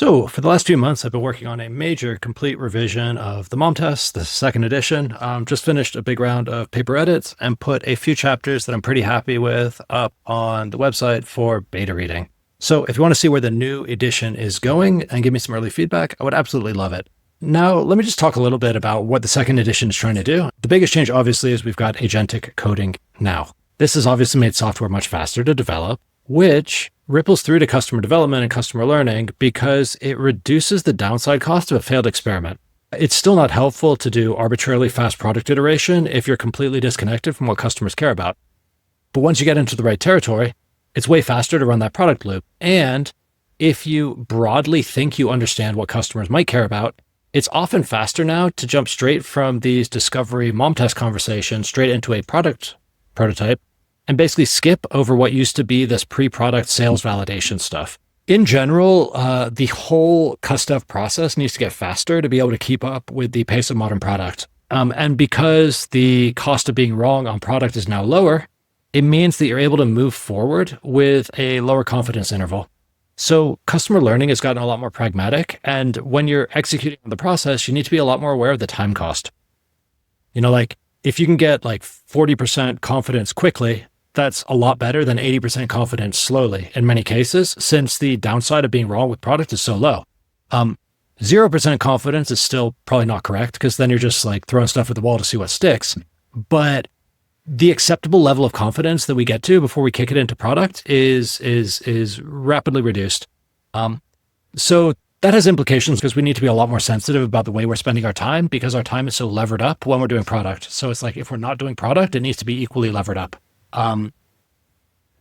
So for the last few months, I've been working on a major complete revision of the mom test, the second edition. Just finished a big round of paper edits and put a few chapters that I'm pretty happy with up on the website for beta reading. So if you want to see where the new edition is going and give me some early feedback, I would absolutely love it. Now, let me just talk a little bit about what the second edition is trying to do. The biggest change, obviously, is we've got agentic coding now. This has obviously made software much faster to develop, which ripples through to customer development and customer learning because it reduces the downside cost of a failed experiment. It's still not helpful to do arbitrarily fast product iteration if you're completely disconnected from what customers care about. But once you get into the right territory, it's way faster to run that product loop. And if you broadly think you understand what customers might care about, it's often faster now to jump straight from these discovery mom test conversations straight into a product prototype and basically skip over what used to be this pre-product sales validation stuff. In general, the whole custom process needs to get faster to be able to keep up with the pace of modern product. And because the cost of being wrong on product is now lower, it means that you're able to move forward with a lower confidence interval. So customer learning has gotten a lot more pragmatic. And when you're executing the process, you need to be a lot more aware of the time cost. If you can get 40% confidence quickly, that's a lot better than 80% confidence slowly in many cases, since the downside of being wrong with product is so low. 0% confidence is still probably not correct because then you're just throwing stuff at the wall to see what sticks. But the acceptable level of confidence that we get to before we kick it into product is rapidly reduced. So that has implications because we need to be a lot more sensitive about the way we're spending our time because our time is so levered up when we're doing product. So it's if we're not doing product, it needs to be equally levered up.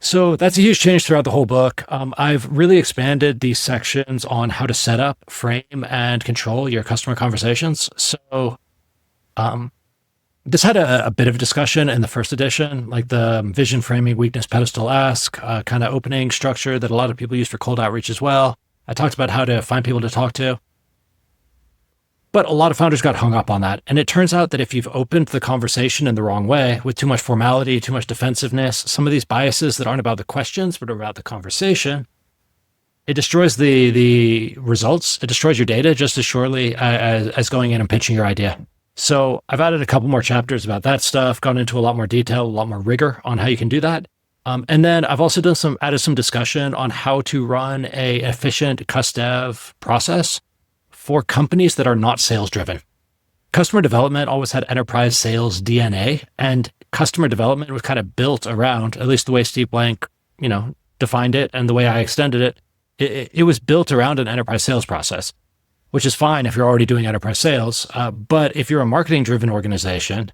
So that's a huge change throughout the whole book. I've really expanded these sections on how to set up, frame, and control your customer conversations. So this had a bit of a discussion in the first edition, like the vision framing, weakness, pedestal, ask, kind of opening structure that a lot of people use for cold outreach as well. I talked about how to find people to talk to. But a lot of founders got hung up on that. And it turns out that if you've opened the conversation in the wrong way, with too much formality, too much defensiveness, some of these biases that aren't about the questions, but are about the conversation, it destroys the results. It destroys your data just as surely as going in and pitching your idea. So I've added a couple more chapters about that stuff, gone into a lot more detail, a lot more rigor on how you can do that. And then I've also added some discussion on how to run a efficient cust-dev process for companies that are not sales driven. Customer development always had enterprise sales DNA, and customer development was kind of built around, at least the way Steve Blank, defined it and the way I extended it, it was built around an enterprise sales process, which is fine if you're already doing enterprise sales. But if you're a marketing driven organization,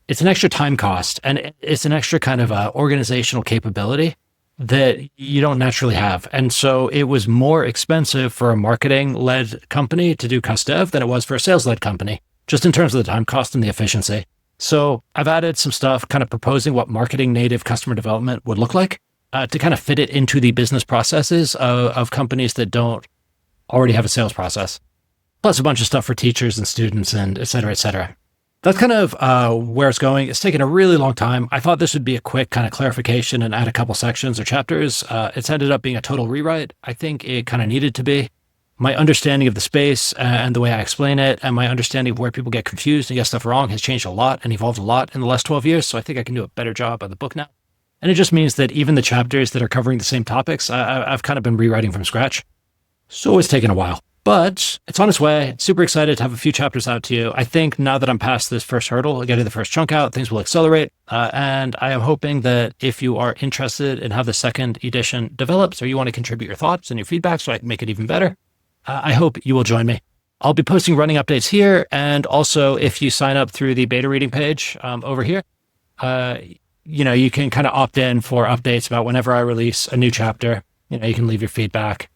it's an extra time cost and it's an extra kind of organizational capability that you don't naturally have. And so it was more expensive for a marketing-led company to do cust-dev than it was for a sales-led company, just in terms of the time cost and the efficiency. So I've added some stuff kind of proposing what marketing-native customer development would look like to kind of fit it into the business processes of companies that don't already have a sales process, plus a bunch of stuff for teachers and students and et cetera, et cetera. That's kind of where it's going. It's taken a really long time. I thought this would be a quick kind of clarification and add a couple sections or chapters. It's ended up being a total rewrite. I think it kind of needed to be. My understanding of the space and the way I explain it and my understanding of where people get confused and get stuff wrong has changed a lot and evolved a lot in the last 12 years. So I think I can do a better job on the book now. And it just means that even the chapters that are covering the same topics, I've kind of been rewriting from scratch. So it's taken a while. But it's on its way. Super excited to have a few chapters out to you. I think now that I'm past this first hurdle, getting the first chunk out, things will accelerate. And I am hoping that if you are interested in how the second edition develops, or you want to contribute your thoughts and your feedback so I can make it even better, I hope you will join me. I'll be posting running updates here. And also, if you sign up through the beta reading page over here, you can kind of opt in for updates about whenever I release a new chapter. You can leave your feedback.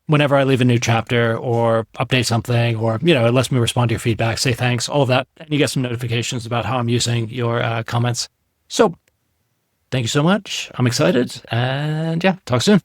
Whenever I leave a new chapter or update something, or, it lets me respond to your feedback, say thanks, all of that. And you get some notifications about how I'm using your comments. So thank you so much. I'm excited. And yeah, talk soon.